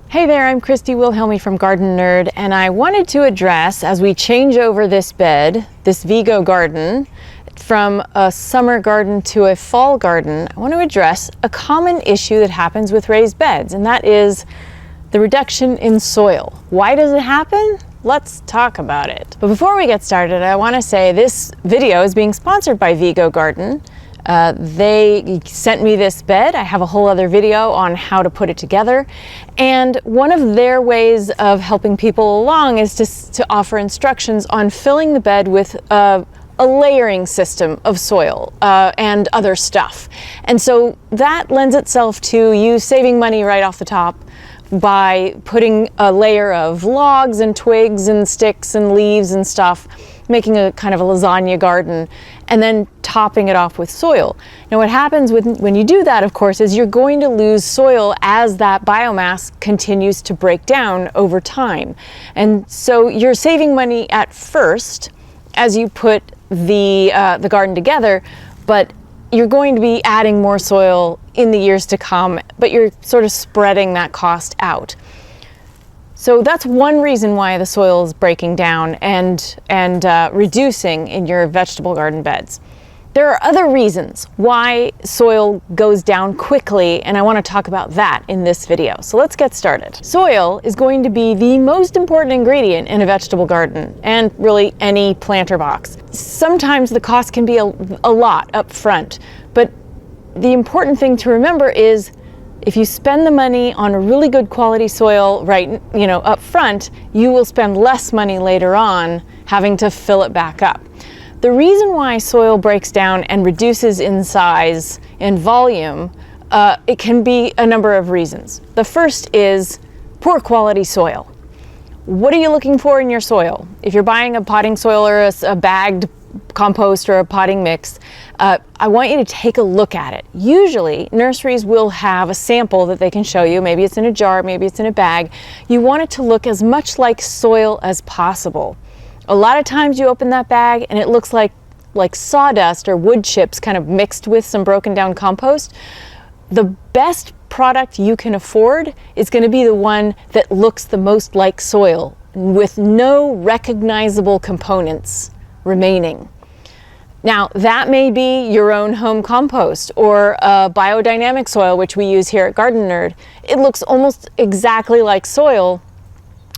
Hey there, I'm Christy Wilhelmi from Garden Nerd, and I wanted to address, as we change over this bed, this Vigo garden, from a summer garden to a fall garden, I want to address a common issue that happens with raised beds, and that is the reduction in soil. Why does it happen? Let's talk about it. But before we get started, I want to say this video is being sponsored by Vigo Garden. They sent me this bed. I have a whole other video on how to put it together. And one of their ways of helping people along is to offer instructions on filling the bed with a layering system of soil and other stuff. And so that lends itself to you saving money right off the top by putting a layer of logs and twigs and sticks and leaves and stuff, making a kind of a lasagna garden, and then topping it off with soil. Now what happens when you do that, of course, is you're going to lose soil as that biomass continues to break down over time. And so you're saving money at first as you put the garden together, but you're going to be adding more soil in the years to come, but you're sort of spreading that cost out. So that's one reason why the soil is breaking down and reducing in your vegetable garden beds. There are other reasons why soil goes down quickly, and I want to talk about that in this video. So let's get started. Soil is going to be the most important ingredient in a vegetable garden, and really any planter box. Sometimes the cost can be a lot up front, but the important thing to remember is if you spend the money on a really good quality soil up front, you will spend less money later on having to fill it back up. The reason why soil breaks down and reduces in size and volume, it can be a number of reasons. The first is poor quality soil. What are you looking for in your soil? If you're buying a potting soil or a bagged compost or a potting mix, I want you to take a look at it. Usually nurseries will have a sample that they can show you. Maybe it's in a jar, maybe it's in a bag. You want it to look as much like soil as possible. A lot of times you open that bag and it looks like sawdust or wood chips kind of mixed with some broken down compost. The best product you can afford is going to be the one that looks the most like soil with no recognizable components remaining. Now that may be your own home compost or a biodynamic soil, which we use here at Garden Nerd. It looks almost exactly like soil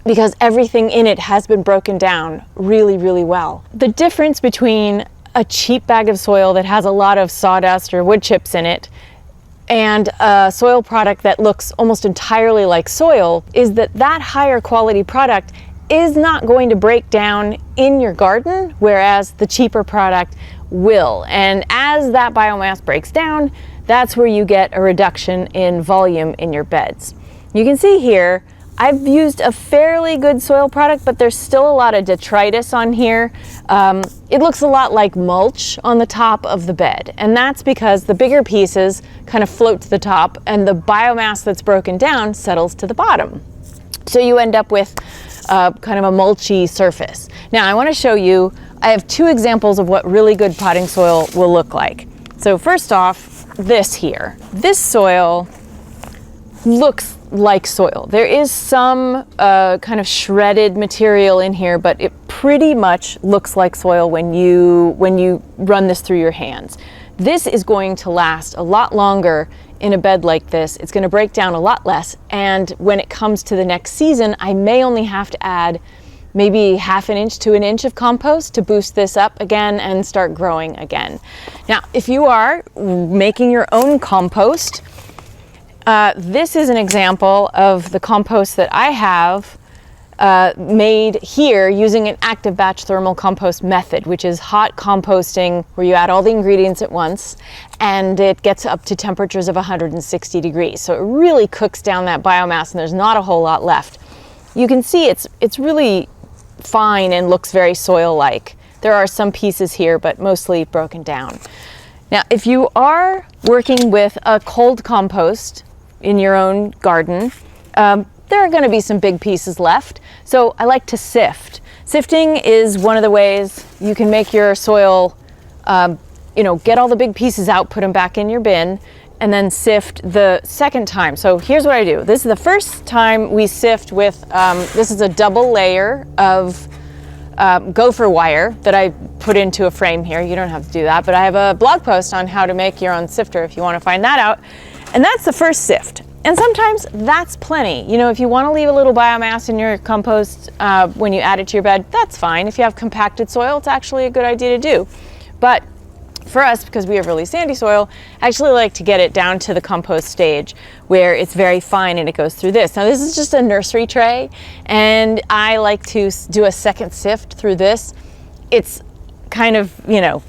because everything in it has been broken down really, really well. The difference between a cheap bag of soil that has a lot of sawdust or wood chips in it and a soil product that looks almost entirely like soil is that higher quality product is not going to break down in your garden, whereas the cheaper product will. And as that biomass breaks down, that's where you get a reduction in volume in your beds. You can see here, I've used a fairly good soil product, but there's still a lot of detritus on here. It looks a lot like mulch on the top of the bed, and that's because the bigger pieces kind of float to the top and the biomass that's broken down settles to the bottom. So you end up with kind of a mulchy surface. Now I want to show you, I have two examples of what really good potting soil will look like. So first off, this here. This soil looks like soil. There is some kind of shredded material in here, but it pretty much looks like soil when you run this through your hands. This is going to last a lot longer in a bed like this. It's going to break down a lot less, and when it comes to the next season, I may only have to add maybe ½ an inch to an inch of compost to boost this up again and start growing again. Now, if you are making your own compost, this is an example of the compost that I have made here using an active batch thermal compost method, which is hot composting where you add all the ingredients at once and it gets up to temperatures of 160 degrees. So it really cooks down that biomass and there's not a whole lot left. You can see it's really fine and looks very soil-like. There are some pieces here, but mostly broken down. Now, if you are working with a cold compost in your own garden, there are going to be some big pieces left. So I like to sift. Sifting is one of the ways you can make your soil, get all the big pieces out, put them back in your bin, and then sift the second time. So here's what I do. This is the first time we sift with, this is a double layer of gopher wire that I put into a frame here. You don't have to do that, but I have a blog post on how to make your own sifter if you want to find that out. And that's the first sift. And sometimes that's plenty. You know, if you want to leave a little biomass in your compost when you add it to your bed, that's fine. If you have compacted soil, it's actually a good idea to do. But for us, because we have really sandy soil, I actually like to get it down to the compost stage where it's very fine and it goes through this. Now this is just a nursery tray, and I like to do a second sift through this. It's kind of, you know,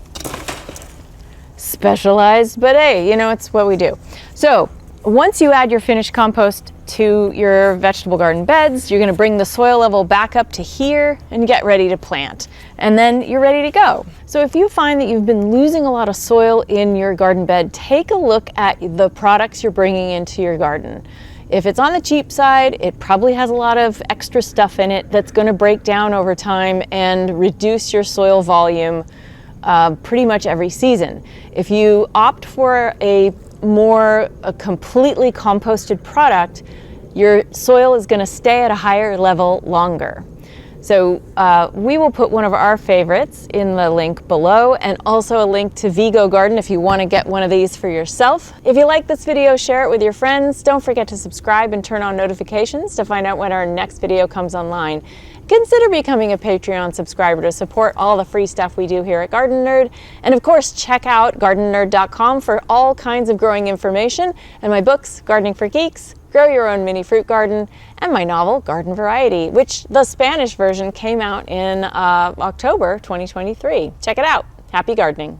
specialized, but hey, you know, it's what we do. So once you add your finished compost to your vegetable garden beds, you're gonna bring the soil level back up to here and get ready to plant. And then you're ready to go. So if you find that you've been losing a lot of soil in your garden bed, take a look at the products you're bringing into your garden. If it's on the cheap side, it probably has a lot of extra stuff in it that's gonna break down over time and reduce your soil volume pretty much every season. If you opt for a completely composted product, your soil is going to stay at a higher level longer. So we will put one of our favorites in the link below, and also a link to Vigo Garden if you want to get one of these for yourself. If you like this video, share it with your friends. Don't forget to subscribe and turn on notifications to find out when our next video comes online. Consider becoming a Patreon subscriber to support all the free stuff we do here at Garden Nerd. And of course, check out gardennerd.com for all kinds of growing information, and my books, Gardening for Geeks, Grow Your Own Mini Fruit Garden, and my novel, Garden Variety, which the Spanish version came out in October 2023. Check it out. Happy gardening.